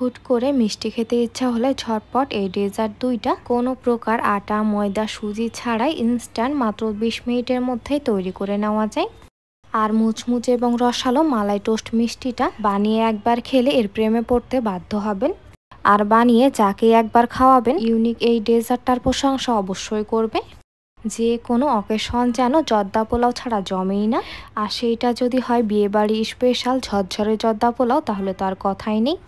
হুট করে মিষ্টি খেতে ইচ্ছা হলে ঝটপট এই ডেজার্ট দুইটা কোনো প্রকার আটা ময়দা সুজি ছাড়াই ইনস্ট্যান্ট মাত্র 20 মিনিটের মধ্যেই তৈরি করে নেওয়া যায়। আর মুচমুচে এবং রসালো মালাই টোস্ট মিষ্টিটা বানিয়ে একবার খেলে এর প্রেমে পড়তে বাধ্য হবেন। আর বানিয়ে যাকে একবার খাওয়াবেন ইউনিক এই ডেজার্টটার প্রশংসা অবশ্যই করবে। যে কোনো অকেশন যেন জর্দা পোলাও ছাড়া জমেই না। আর সেইটা যদি হয় বিয়েবাড়ি স্পেশাল ঝরঝরে জর্দা পোলাও, তাহলে তো আর কথাই নেই।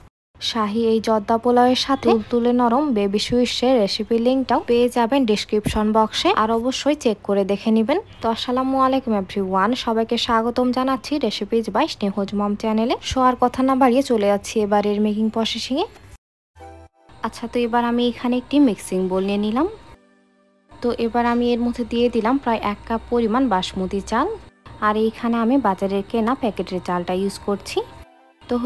শাহি এই জর্দা পোলাওয়ের সাথে তুলে নরম বেবি সুইটসের রেসিপি লিঙ্কটাও পেয়ে যাবেন ডেসক্রিপশন বক্সে, আর অবশ্যই চেক করে দেখে নেবেন। তো আসসালামু আলাইকুম এভরিওয়ান, সবাইকে স্বাগতম জানাচ্ছি রেসিপিজ বাই স্নেহজ মম চ্যানেলে। আর কথা না বাড়িয়ে চলে যাচ্ছি এবারের মেকিং প্রসেসিংয়ে। আচ্ছা, তো এবার আমি এখানে একটি মিক্সিং বোল নিয়ে নিলাম। তো এবার আমি এর মধ্যে দিয়ে দিলাম প্রায় 1 কাপ পরিমাণ বাসমতি চাল। আর এইখানে আমি বাজারের কেনা প্যাকেটের চালটা ইউজ করছি। তো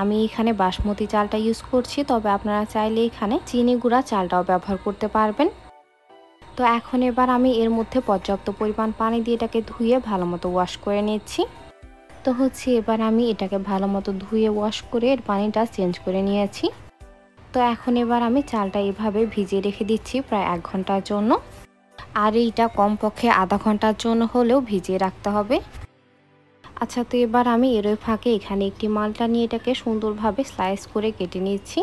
আমি এখানে বাসমতি চালটা ইউজ করছি, তবে আপনারা চাইলে এখানে চিনি গুঁড়া চালটাও ব্যবহার করতে পারবেন। তো এখন এবার আমি এর মধ্যে পর্যাপ্ত পরিমাণ পানি দিয়ে এটাকে ধুয়ে ভালো মতো ওয়াশ করে নিচ্ছি। তো এবার আমি এটাকে ভালো মতো ধুয়ে ওয়াশ করে এর পানিটা চেঞ্জ করে নিয়েছি। তো এখন এবার আমি চালটা এভাবে ভিজিয়ে রেখে দিচ্ছি প্রায় 1 ঘন্টার জন্য। আর এইটা কমপক্ষে আধা ঘন্টার জন্য হলেও ভিজিয়ে রাখতে হবে। আচ্ছা, তো এবার আমি এর ফাঁকে এখানে একটি মালটা নিয়ে এটাকে সুন্দরভাবে স্লাইস করে কেটে নিচ্ছি।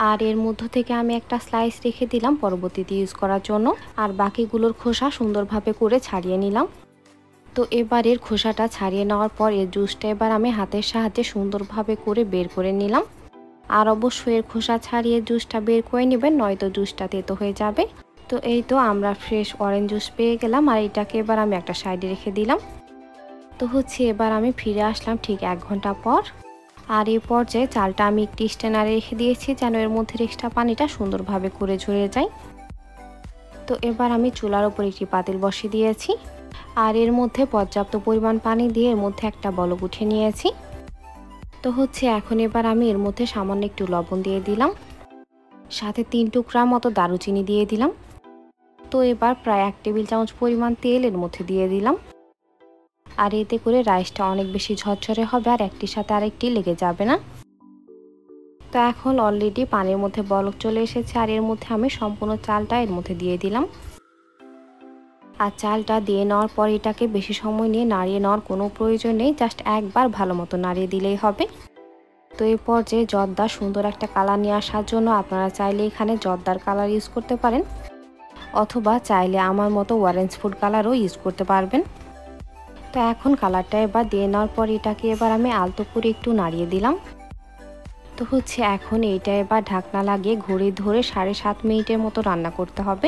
আর এর মধ্য থেকে আমি একটা স্লাইস রেখে দিলাম পরবর্তীতে ইউজ করার জন্য। আর বাকিগুলোর খোসা সুন্দরভাবে করে ছাড়িয়ে নিলাম। তো এবার এর খোসাটা ছাড়িয়ে নেওয়ার পর এর জুসটা এবার আমি হাতের সাহায্যে সুন্দরভাবে করে বের করে নিলাম। আর অবশ্যই এর খোসা ছাড়িয়ে জুসটা বের করে নেবেন, নয়তো জুসটা তেতো হয়ে যাবে। তো এই তো আমরা ফ্রেশ অরেঞ্জ জুস পেয়ে গেলাম। আর এটাকে এবার আমি একটা সাইডে রেখে দিলাম। তো এবার আমি ফিরে আসলাম ঠিক 1 ঘন্টা পর। আর এই পর্যায়ে চালটা আমি একটি স্ট্যানারে রেখে দিয়েছি যেন এর মধ্যে এক্সট্রা পানিটা সুন্দরভাবে করে ঝরে যায়। তো এবার আমি চুলার উপর একটি পাতিল বসিয়ে দিয়েছি। আর এর মধ্যে পর্যাপ্ত পরিমাণ পানি দিয়ে এর মধ্যে একটা বলক উঠে নিয়েছি। তো এখন এবার আমি এর মধ্যে সামান্য একটু লবণ দিয়ে দিলাম, সাথে 3 টুকরা মতো দারুচিনি দিয়ে দিলাম। তো এবার প্রায় 1 টেবিল চামচ পরিমাণ তেল এর মধ্যে দিয়ে দিলাম। আর এতে করে রাইসটা অনেক বেশি ঝরঝরে হবে আর একটির সাথে আরেকটি লেগে যাবে না। তো এখন অলরেডি পানির মধ্যে বলক চলে এসেছে। আর এর মধ্যে আমি সম্পূর্ণ চালটা এর মধ্যে দিয়ে দিলাম। আর চালটা দিয়ে নেওয়ার পর এটাকে বেশি সময় নিয়ে নাড়িয়ে নেওয়ার কোনো প্রয়োজন নেই, জাস্ট একবার ভালো মতো নাড়িয়ে দিলেই হবে। তো এই পর্যায়ে জর্দার সুন্দর একটা কালার নিয়ে আসার জন্য আপনারা চাইলে এখানে জর্দার কালার ইউজ করতে পারেন, অথবা চাইলে আমার মতো অরেঞ্জ ফুড কালারও ইউজ করতে পারবেন। তো এখন কালারটা এবার দিয়ে নেওয়ার পর এটাকে এবার আমি আলতো করে একটু নাড়িয়ে দিলাম। তো এখন এইটা এবার ঢাকনা লাগিয়ে ঘড়ি ধরে 7.5 মিনিটের মতো রান্না করতে হবে।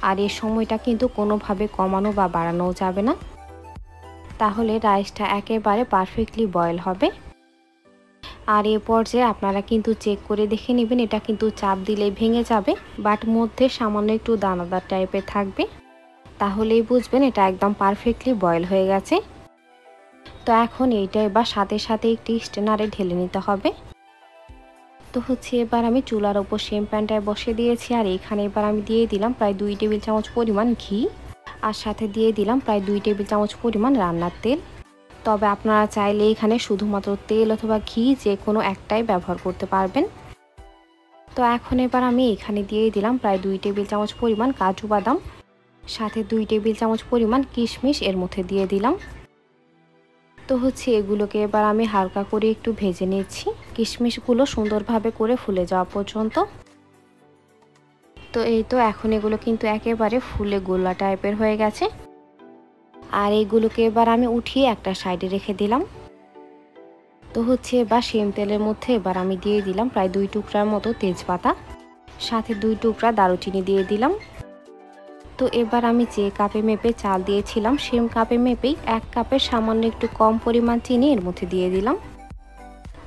আর এই সময়টা কিন্তু কোনোভাবে কমানো বা বাড়ানো যাবে না, তাহলে রাইসটা একেবারে পারফেক্টলি বয়েল হবে। আর এই পর্যায়ে আপনারা কিন্তু চেক করে দেখে নেবেন, এটা কিন্তু চাপ দিলেই ভেঙে যাবে, বাট মধ্যে সামান্য একটু দানাদার টাইপের থাকবে, তাহলেই বুঝবেন এটা একদম পারফেক্টলি বয়েল হয়ে গেছে। তো এখন এইটা এবার সাথে সাথে একটি স্ট্যানারে ঢেলে নিতে হবে। তো এবার আমি চুলার ওপর সেম প্যানটায় বসিয়ে দিয়েছি। আর এখানে এবার আমি দিয়ে দিলাম প্রায় 2 টেবিল চামচ পরিমাণ ঘি, আর সাথে দিয়ে দিলাম প্রায় 2 টেবিল চামচ পরিমাণ রান্নার তেল। তবে আপনারা চাইলে এখানে শুধুমাত্র তেল অথবা ঘি যে কোনো একটাই ব্যবহার করতে পারবেন। তো এখন এবার আমি এখানে দিয়ে দিলাম প্রায় 2 টেবিল চামচ পরিমাণ কাজু বাদাম, সাথে 2 টেবিল চামচ পরিমাণ কিশমিশ এর মধ্যে দিয়ে দিলাম। তো এগুলোকে এবার আমি হালকা করে একটু ভেজে নিচ্ছি, কিশমিশগুলো সুন্দরভাবে করে ফুলে যাওয়া পর্যন্ত। তো এই তো এখন এগুলো কিন্তু একেবারে ফুলে গোলা টাইপের হয়ে গেছে। আর এইগুলোকে এবার আমি উঠিয়ে একটা সাইডে রেখে দিলাম। তো এবার সেম তেলের মধ্যে এবার আমি দিয়ে দিলাম প্রায় 2 টুকরার মতো তেজপাতা, সাথে 2 টুকরা দারুচিনি দিয়ে দিলাম। তো এবার আমি যে কাপে মেপে চাল দিয়েছিলাম সেম কাপে মেপেই 1 কাপের সামান্য একটু কম পরিমাণ চিনি এর মধ্যে দিয়ে দিলাম।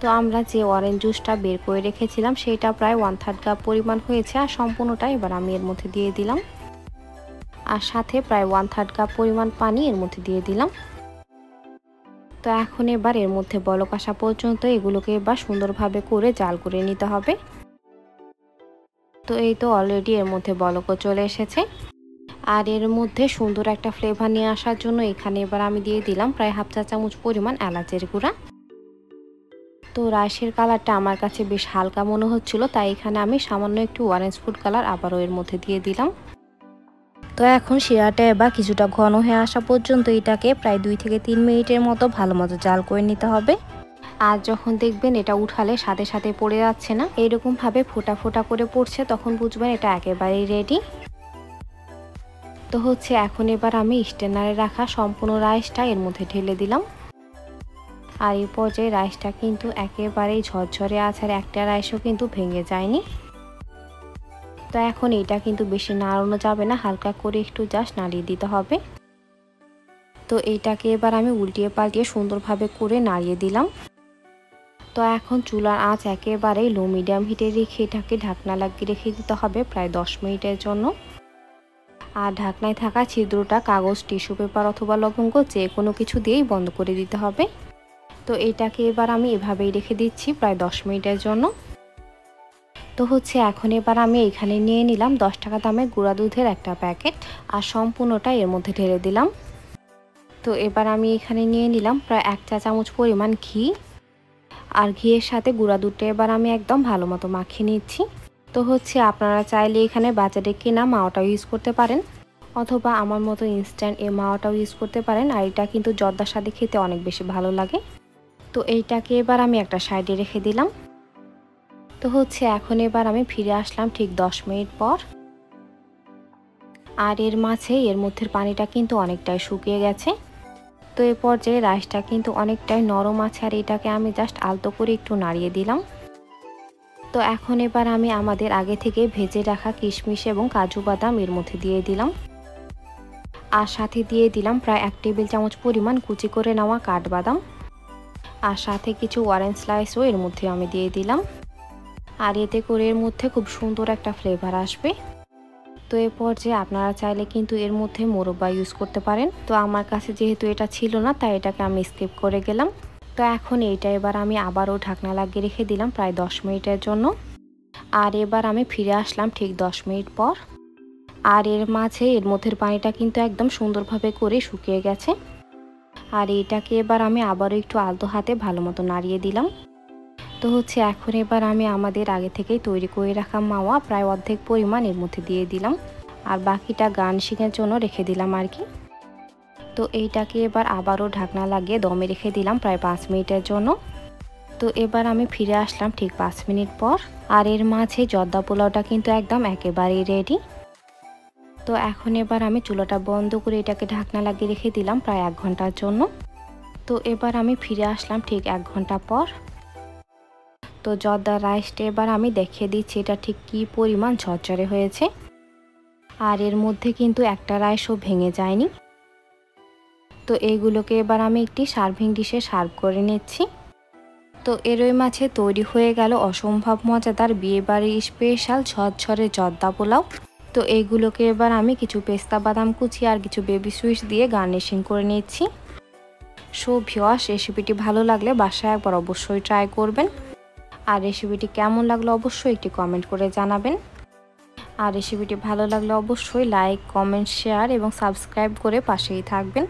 তো আমরা যে অরেঞ্জ জুসটা বের করে রেখেছিলাম সেটা প্রায় 1/3 কাপ পরিমাণ হয়েছে, আর সম্পূর্ণটা এবার আমি এর মধ্যে দিয়ে দিলাম। আর সাথে প্রায় 1/3 কাপ পরিমাণ পানি এর মধ্যে দিয়ে দিলাম। তো এখন এবার এর মধ্যে বলক আসা পর্যন্ত এগুলোকে এবার সুন্দরভাবে করে জাল করে নিতে হবে। তো এই তো অলরেডি এর মধ্যে বলকও চলে এসেছে। আর এর মধ্যে সুন্দর একটা ফ্লেভার নিয়ে আসার জন্য এখানে এবার আমি দিয়ে দিলাম প্রায় 1/2 চা চামচ পরিমাণ এলাচের গুঁড়া। তো রাইসের কালারটা আমার কাছে বেশ হালকা মনে হচ্ছিল, তাই এখানে আমি সামান্য একটু অরেঞ্জ ফুড কালার আবারও এর মধ্যে দিয়ে দিলাম। তো এখন শিরাটা এবার কিছুটা ঘন হয়ে আসা পর্যন্ত এটাকে প্রায় 2 থেকে 3 মিনিটের মতো ভালো মতো জাল করে নিতে হবে। আর যখন দেখবেন এটা উঠালে সাথে সাথে পড়ে যাচ্ছে না, এরকমভাবে ফোঁটা ফোঁটা করে পড়ছে, তখন বুঝবেন এটা একেবারেই রেডি। তো এখন এবার আমি স্ট্রেনারে রাখা সম্পূর্ণ রাইসটা এর মধ্যে ঢেলে দিলাম। আর এই পর্যায়ে রাইসটা কিন্তু একেবারেই ঝরঝরে আছে, আর একটা রাইসও কিন্তু ভেঙে যায়নি। তো এখন এটা কিন্তু বেশি নাড়ানো যাবে না, হালকা করে একটু জাস্ট নাড়িয়ে দিতে হবে। তো এইটাকে এবার আমি উল্টিয়ে পাল্টিয়ে সুন্দরভাবে করে নাড়িয়ে দিলাম। তো এখন চুলার আঁচ একেবারেই লো মিডিয়াম হিটে রেখে এটাকে ঢাকনা লাগিয়ে রেখে দিতে হবে প্রায় 10 মিনিটের জন্য। আর ঢাকনায় থাকা ছিদ্রটা কাগজ, টিস্যু পেপার অথবা লবঙ্গ যে কোনো কিছু দিয়েই বন্ধ করে দিতে হবে। তো এটাকে এবার আমি এভাবেই রেখে দিচ্ছি প্রায় 10 মিনিটের জন্য। তো এখন এবার আমি এখানে নিয়ে নিলাম 10 টাকা দামের গুঁড়া দুধের একটা প্যাকেট, আর সম্পূর্ণটা এর মধ্যে ঢেলে দিলাম। তো এবার আমি এখানে নিয়ে নিলাম প্রায় 1 চা চামচ পরিমাণ ঘি, আর ঘিয়ের সাথে গুঁড়া দুধটা এবার আমি একদম ভালো মতো মাখিয়ে নিচ্ছি। তো আপনারা চাইলে এখানে বাজারে কেনা মাওয়াটাও ইউজ করতে পারেন, অথবা আমার মতো ইনস্ট্যান্ট এই মাওয়াটাও ইউজ করতে পারেন। আর এটা কিন্তু জর্দার সাথে খেতে অনেক বেশি ভালো লাগে। তো এইটাকে এবার আমি একটা সাইডে রেখে দিলাম। তো এখন এবার আমি ফিরে আসলাম ঠিক 10 মিনিট পর। আর এর মাঝে এর মধ্যের পানিটা কিন্তু অনেকটাই শুকিয়ে গেছে। তো এই পর্যায়ে রাইসটা কিন্তু অনেকটাই নরম আছে, আর এটাকে আমি জাস্ট আলতো করে একটু নাড়িয়ে দিলাম। তো এখন এবার আমি আমাদের আগে থেকে ভেজে রাখা কিশমিশ এবং কাজু বাদাম এর মধ্যে দিয়ে দিলাম, আর সাথে দিয়ে দিলাম প্রায় 1 টেবিল চামচ পরিমাণ কুচি করে নেওয়া কাঠবাদাম, আর সাথে কিছু অরেঞ্জ স্লাইসও এর মধ্যে আমি দিয়ে দিলাম। আর এতে করে এর মধ্যে খুব সুন্দর একটা ফ্লেভার আসবে। তো এই পর্যায়ে আপনারা চাইলে কিন্তু এর মধ্যে মোরব্বা ইউজ করতে পারেন। তো আমার কাছে যেহেতু এটা ছিল না, তাই এটাকে আমি স্কিপ করে গেলাম। তো এখন এইটা এবার আমি আবারও ঢাকনা লাগিয়ে রেখে দিলাম প্রায় 10 মিনিটের জন্য। আর এবার আমি ফিরে আসলাম ঠিক 10 মিনিট পর। আর এর মাঝে এর মধ্যের পানিটা কিন্তু একদম সুন্দরভাবে করে শুকিয়ে গেছে। আর এটাকে এবার আমি আবারও একটু আলতো হাতে ভালো মতো নাড়িয়ে দিলাম। তো এখন এবার আমি আমাদের আগে থেকেই তৈরি করে রাখা মাওয়া প্রায় অর্ধেক পরিমাণ এর মধ্যে দিয়ে দিলাম, আর বাকিটা গার্নিশিংয়ের জন্য রেখে দিলাম আর কি। তো এইটাকে এবার আবারও ঢাকনা লাগিয়ে দমে রেখে দিলাম প্রায় 5 মিনিটের জন্য। তো এবার আমি ফিরে আসলাম ঠিক 5 মিনিট পর। আর এর মাঝে জর্দা পোলাওটা কিন্তু একদম একেবারেই রেডি। তো এখন এবার আমি চুলাটা বন্ধ করে এটাকে ঢাকনা লাগিয়ে রেখে দিলাম প্রায় 1 ঘন্টার জন্য। তো এবার আমি ফিরে আসলাম ঠিক 1 ঘন্টা পর। তো জর্দার রাইসটা এবার আমি দেখিয়ে দিচ্ছি এটা ঠিক কী পরিমাণ ঝরঝরে হয়েছে, আর এর মধ্যে কিন্তু একটা রাইসও ভেঙে যায়নি। তো এইগুলোকে এবার আমি একটি সার্ভিং ডিশে সার্ভ করে নিচ্ছি। তো এরই মাঝে তৈরি হয়ে গেল অসম্ভব মজাদার বিয়েবাড়ির স্পেশাল ঝরঝরে জর্দা পোলাও। তো এইগুলোকে এবার আমি কিছু পেস্তা বাদাম কুচি আর কিছু বেবি সুইটস দিয়ে গার্নিশিং করে নিচ্ছি। সো ভিউয়ার্স, রেসিপিটি ভালো লাগলে বাসায় একবার অবশ্যই ট্রাই করবেন। আর রেসিপিটি কেমন লাগলো অবশ্যই একটি কমেন্ট করে জানাবেন। আর রেসিপিটি ভালো লাগলে অবশ্যই লাইক, কমেন্ট, শেয়ার এবং সাবস্ক্রাইব করে পাশেই থাকবেন।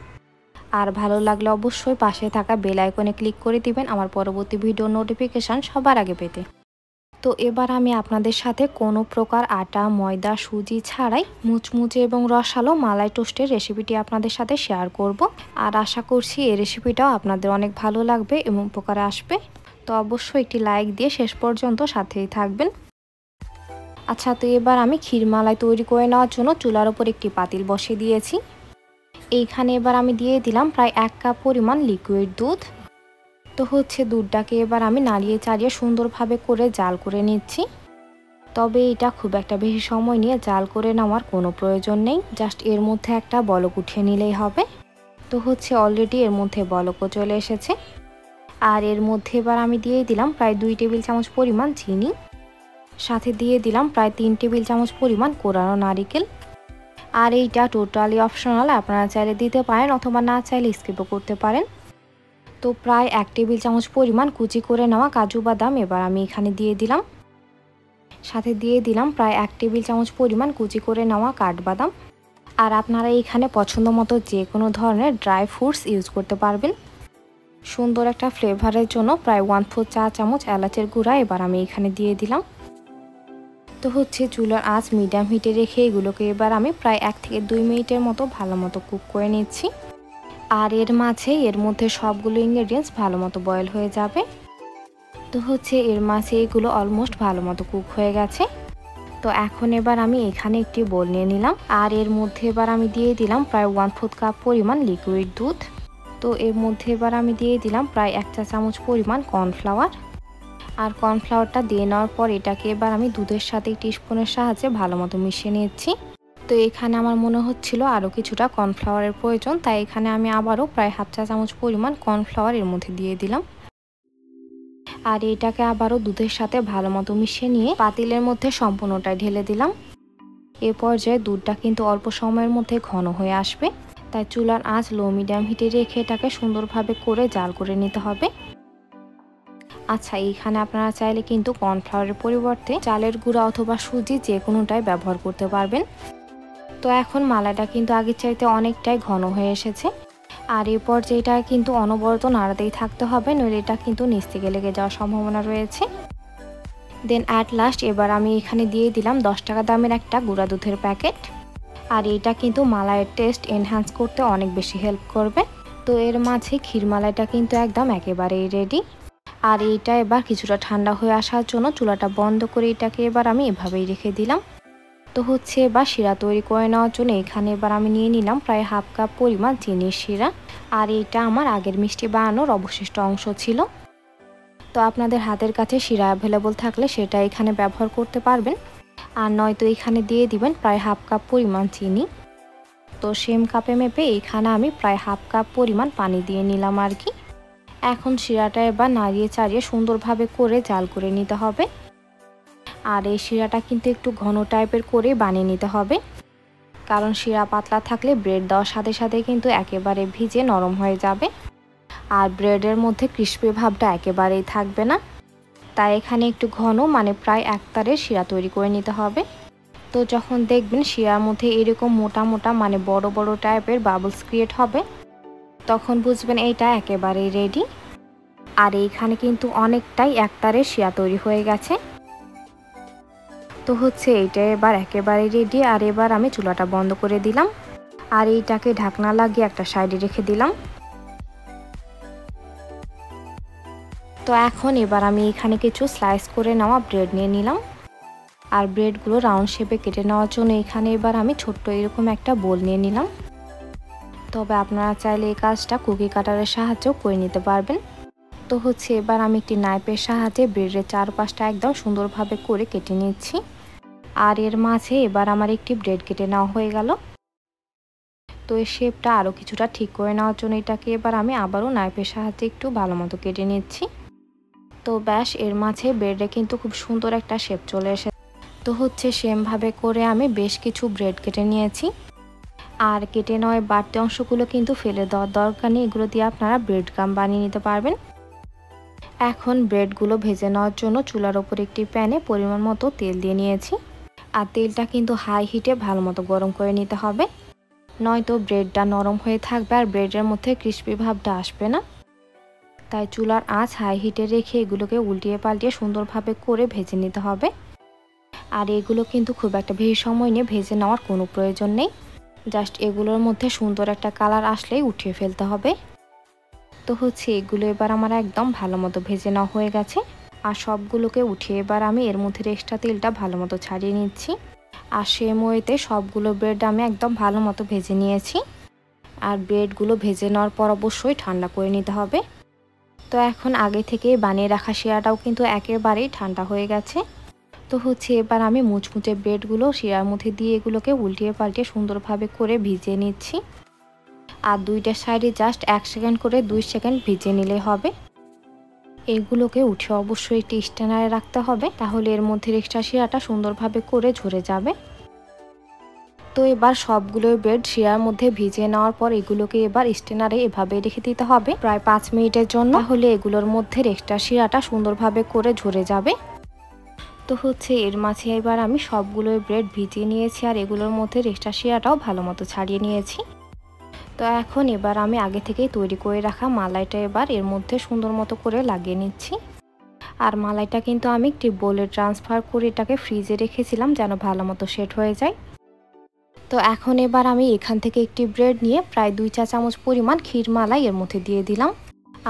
আর ভালো লাগলে অবশ্যই পাশে থাকা বেল আইকনে ক্লিক করে দিবেন আমার পরবর্তী ভিডিও নোটিফিকেশান সবার আগে পেতে। তো এবার আমি আপনাদের সাথে কোনো প্রকার আটা, ময়দা, সুজি ছাড়াই মুচমুচে এবং রসালো মালাই টোস্টের রেসিপিটি আপনাদের সাথে শেয়ার করব। আর আশা করছি এই রেসিপিটাও আপনাদের অনেক ভালো লাগবে এবং উপকারে আসবে। তো অবশ্যই একটি লাইক দিয়ে শেষ পর্যন্ত সাথেই থাকবেন। আচ্ছা, তো এবার আমি ক্ষীরমালাই তৈরি করে নেওয়ার জন্য চুলার ওপর একটি পাতিল বসিয়ে দিয়েছি। এইখানে এবার আমি দিয়ে দিলাম প্রায় 1 কাপ পরিমাণ লিকুইড দুধ। তো দুধটাকে এবার আমি নাড়িয়ে চাড়িয়ে সুন্দরভাবে করে জাল করে নিচ্ছি। তবে এটা খুব একটা বেশি সময় নিয়ে জাল করে নেওয়ার কোনো প্রয়োজন নেই, জাস্ট এর মধ্যে একটা বলক উঠিয়ে নিলেই হবে। তো অলরেডি এর মধ্যে বলকও চলে এসেছে। আর এর মধ্যে এবার আমি দিয়ে দিলাম প্রায় 2 টেবিল চামচ পরিমাণ চিনি, সাথে দিয়ে দিলাম প্রায় 3 টেবিল চামচ পরিমাণ কোরানো নারিকেল। আর এইটা টোটালি অপশনাল, আপনারা চাইলে দিতে পারেন অথবা না চাইলে স্কিপও করতে পারেন। তো প্রায় 1 টেবিল চামচ পরিমাণ কুচি করে নেওয়া কাজু বাদাম এবার আমি এখানে দিয়ে দিলাম, সাথে দিয়ে দিলাম প্রায় 1 টেবিল চামচ পরিমাণ কুচি করে নেওয়া কাঠবাদাম। আর আপনারা এখানে পছন্দ মতো যে কোনো ধরনের ড্রাই ফ্রুটস ইউজ করতে পারবেন। সুন্দর একটা ফ্লেভারের জন্য প্রায় 1/4 চা চামচ এলাচের গুঁড়া এবার আমি এখানে দিয়ে দিলাম। তো হচ্ছে চুলার আঁচ মিডিয়াম হিটে রেখে এগুলোকে এবার আমি প্রায় 1 থেকে 2 মিনিটের মতো ভালো মতো কুক করে নিচ্ছি। আর এর মাঝে এর মধ্যে সবগুলো ইনগ্রেডিয়েন্টস ভালো মতো বয়েল হয়ে যাবে। তো হচ্ছে এর মাঝে এগুলো অলমোস্ট ভালো মতো কুক হয়ে গেছে। তো এখন এবার আমি এখানে একটি বোল নিয়ে নিলাম আর এর মধ্যে এবার আমি দিয়ে দিলাম প্রায় 1/4 কাপ পরিমাণ লিকুইড দুধ। তো এর মধ্যে এবার আমি দিয়ে দিলাম প্রায় 1 চা চামচ পরিমাণ কর্নফ্লাওয়ার। আর কর্নফ্লাওয়ারটা দিয়ে নেওয়ার পর এটাকে এবার আমি দুধের সাথে টিস্পুনের সাহায্যে ভালো মতো মিশিয়ে নিচ্ছি। তো এখানে আমার মনে হচ্ছিল আরও কিছুটা কর্নফ্লাওয়ারের প্রয়োজন, তাই এখানে আমি আবারও প্রায় 1/2 চা চামচ পরিমাণ কর্নফ্লাওয়ার এর মধ্যে দিয়ে দিলাম। আর এটাকে আবারও দুধের সাথে ভালো মতো মিশিয়ে নিয়ে পাতিলের মধ্যে সম্পূর্ণটাই ঢেলে দিলাম। এ পর্যায়ে দুধটা কিন্তু অল্প সময়ের মধ্যে ঘন হয়ে আসবে, তাই চুলার আঁচ লো মিডিয়াম হিটে রেখে এটাকে সুন্দরভাবে করে জাল করে নিতে হবে। আচ্ছা, এইখানে আপনারা চাইলে কিন্তু কর্নফ্লাওয়ারের পরিবর্তে চালের গুঁড়া অথবা সুজি যে কোনোটাই ব্যবহার করতে পারবেন। তো এখন মালাইটা কিন্তু আগের চাইতে অনেকটাই ঘন হয়ে এসেছে। আর এই পর্যায়ে এটা কিন্তু অনবরত নাড়াতেই থাকতে হবে, নইলে এটা কিন্তু নিচ থেকে লেগে যাওয়ার সম্ভাবনা রয়েছে। দেন অ্যাট লাস্ট এবার আমি এখানে দিয়ে দিলাম 10 টাকা দামের একটা গুঁড়া দুধের প্যাকেট। আর এটা কিন্তু মালাইয়ের টেস্ট এনহ্যান্স করতে অনেক বেশি হেল্প করবে। তো এর মাঝে ক্ষীর মালাইটা কিন্তু একদম একেবারেই রেডি। আর এইটা এবার কিছুটা ঠান্ডা হয়ে আসার জন্য চুলাটা বন্ধ করে এটাকে এবার আমি এভাবেই রেখে দিলাম। তো হচ্ছে এবার শিরা তৈরি করে নেওয়ার জন্য এখানে এবার আমি নিয়ে নিলাম প্রায় 1/2 কাপ পরিমাণ চিনির শিরা। আর এটা আমার আগের মিষ্টি বানানোর অবশিষ্ট অংশ ছিল। তো আপনাদের হাতের কাছে শিরা অ্যাভেলেবল থাকলে সেটা এখানে ব্যবহার করতে পারবেন, আর নয়তো এখানে দিয়ে দিবেন প্রায় 1/2 কাপ পরিমাণ চিনি। তো সেম কাপে মেপে এখানে আমি প্রায় 1/2 কাপ পরিমাণ পানি দিয়ে নিলাম আর কি। এখন শিরাটা এবার নাড়িয়ে চাড়িয়ে সুন্দরভাবে করে জাল করে নিতে হবে। আর এই শিরাটা কিন্তু একটু ঘন টাইপের করে বানিয়ে নিতে হবে, কারণ শিরা পাতলা থাকলে ব্রেড দেওয়ার সাথে সাথে কিন্তু একেবারে ভিজে নরম হয়ে যাবে, আর ব্রেডের মধ্যে ক্রিস্পি ভাবটা একেবারেই থাকবে না। তাই এখানে একটু ঘন মানে প্রায় একতারের শিরা তৈরি করে নিতে হবে। তো যখন দেখবেন শিরার মধ্যে এরকম মোটা মোটা মানে বড় বড় টাইপের বাবলস ক্রিয়েট হবে, তখন বুঝবেন এইটা একেবারেই রেডি। আর এইখানে কিন্তু অনেকটাই একতারের শিরা তৈরি হয়ে গেছে। তো হচ্ছে এইটা এবার একেবারেই রেডি। আর এবার আমি চুলাটা বন্ধ করে দিলাম আর এইটাকে ঢাকনা লাগিয়ে একটা সাইডে রেখে দিলাম। তো এখন এবার আমি এখানে কিছু স্লাইস করে নেওয়া ব্রেড নিয়ে নিলাম। আর ব্রেডগুলো রাউন্ড শেপে কেটে নেওয়ার জন্য এখানে এবার আমি ছোট্ট এরকম একটা বোল নিয়ে নিলাম। তবে আপনারা চাইলে এই কাজটা কুকি কাটারের সাহায্যেও করে নিতে পারবেন। তো হচ্ছে এবার আমি একটি নাইফের সাহায্যে ব্রেডের চারপাশটা একদম সুন্দরভাবে করে কেটে নিচ্ছি। আর এর মাঝে এবার আমার একটি ব্রেড কেটে নেওয়া হয়ে গেল। তো এই শেপটা আরও কিছুটা ঠিক করে নেওয়ার জন্য এটাকে এবার আমি আবারও নাইফের সাহায্যে একটু ভালো মতো কেটে নিচ্ছি। তো ব্যাস, এর মাঝে ব্রেডে কিন্তু খুব সুন্দর একটা শেপ চলে এসেছে। তো হচ্ছে সেমভাবে করে আমি বেশ কিছু ব্রেড কেটে নিয়েছি। আর কেটে নেওয়া বাড়তি অংশগুলো কিন্তু ফেলে দেওয়ার দরকার নেই, এগুলো দিয়ে আপনারা ব্রেড গাম বানিয়ে নিতে পারবেন। এখন ব্রেডগুলো ভেজে নেওয়ার জন্য চুলার ওপর একটি প্যানে পরিমাণ মতো তেল দিয়ে নিয়েছি। আর তেলটা কিন্তু হাই হিটে ভালো মতো গরম করে নিতে হবে, নয়তো ব্রেডটা নরম হয়ে থাকবে আর ব্রেডের মধ্যে ক্রিস্পি ভাবটা আসবে না। তাই চুলার আঁচ হাই হিটে রেখে এগুলোকে উল্টিয়ে পাল্টিয়ে সুন্দরভাবে করে ভেজে নিতে হবে। আর এগুলো কিন্তু খুব একটা বেশি সময় নিয়ে ভেজে নেওয়ার কোনো প্রয়োজন নেই, জাস্ট এগুলোর মধ্যে সুন্দর একটা কালার আসলেই উঠিয়ে ফেলতে হবে। তো হচ্ছে এগুলো এবার আমার একদম ভালো মতো ভেজে নেওয়া হয়ে গেছে। আর সবগুলোকে উঠিয়ে এবার আমি এর মধ্যে এক্সট্রা তেলটা ভালো মতো ছাড়িয়ে নিচ্ছি। আর সেম ওয়েতে সবগুলো ব্রেড আমি একদম ভালো মতো ভেজে নিয়েছি। আর ব্রেডগুলো ভেজে নেওয়ার পর অবশ্যই ঠান্ডা করে নিতে হবে। তো এখন আগে থেকে বানিয়ে রাখা শিরাটাও কিন্তু একেবারেই ঠান্ডা হয়ে গেছে। তো হচ্ছে এবার আমি মুচমুচে ব্রেডগুলো শিরার মধ্যে দিয়ে এগুলোকে উল্টিয়ে পাল্টিয়ে সুন্দরভাবে করে ভিজিয়ে নিচ্ছি। আর দুইটা সাইডে জাস্ট 1 সেকেন্ড করে 2 সেকেন্ড ভিজিয়ে নিলে হবে। এগুলোকে উঠে অবশ্যই একটি স্ট্যান্ডারে রাখতে হবে, তাহলে এর মধ্যে এক্সট্রা শিরাটা সুন্দরভাবে করে ঝরে যাবে। তো এবার সবগুলো ব্রেড শিরার মধ্যে ভিজিয়ে নেওয়ার পর এগুলোকে এবার স্ট্যান্ডারে এভাবে রেখে দিতে হবে প্রায় 5 মিনিটের জন্য, তাহলে এগুলোর মধ্যে এক্সট্রা শিরাটা সুন্দরভাবে করে ঝরে যাবে। তো হচ্ছে এর মাঝে এবার আমি সবগুলো ব্রেড ভিজিয়ে নিয়েছি আর এগুলোর মধ্যে এক্সট্রা শিরাটাও ভালো মতো ছাড়িয়ে নিয়েছি। তো এখন এবার আমি আগে থেকেই তৈরি করে রাখা মালাইটা এবার এর মধ্যে সুন্দর মতো করে লাগিয়ে নিচ্ছি। আর মালাইটা কিন্তু আমি একটি বোলে ট্রান্সফার করে এটাকে ফ্রিজে রেখেছিলাম যেন ভালো মতো সেট হয়ে যায়। তো এখন এবার আমি এখান থেকে একটি ব্রেড নিয়ে প্রায় 2 চা চামচ পরিমাণ ক্ষীর মালাই এর মধ্যে দিয়ে দিলাম।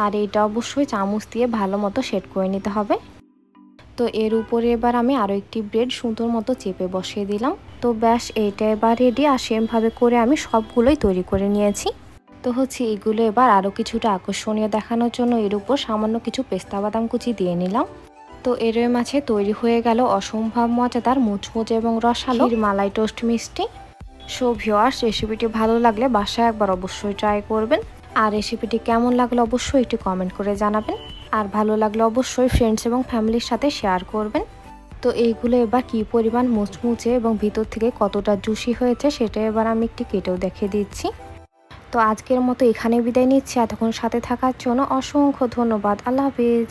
আর এটা অবশ্যই চামচ দিয়ে ভালো মতো সেট করে নিতে হবে। তো এর উপরে এবার আমি আরও একটি ব্রেড সুন্দর মতো চেপে বসিয়ে দিলাম। তো ব্যাস এইটা এবার রেডি। আর সেমভাবে করে আমি সবগুলোই তৈরি করে নিয়েছি। তো এগুলো এবার আরও কিছুটা আকর্ষণীয় দেখানোর জন্য এর উপর সামান্য কিছু পেস্তা বাদাম কুচি দিয়ে নিলাম। তো এর মাঝে তৈরি হয়ে গেল অসম্ভব মজাদার মুচমুচে এবং রসালো ক্ষীর মালাই টোস্ট মিষ্টি। সো ভিউয়ার্স, রেসিপিটি ভালো লাগলে বাসায় একবার অবশ্যই ট্রাই করবেন। আর রেসিপিটি কেমন লাগলো অবশ্যই একটু কমেন্ট করে জানাবেন। আর ভালো লাগলে অবশ্যই ফ্রেন্ডস এবং ফ্যামিলির সাথে শেয়ার করবেন। তো এইগুলো এবার কী পরিমাণ মুচমুচে এবং ভিতর থেকে কতটা জুসি হয়েছে সেটা এবার আমি একটি কেটেও দেখিয়ে দিচ্ছি। তো আজকের মতো এখানে বিদায় নিচ্ছি। এতক্ষণ সাথে থাকার জন্য অসংখ্য ধন্যবাদ। আল্লাহ হাফিজ।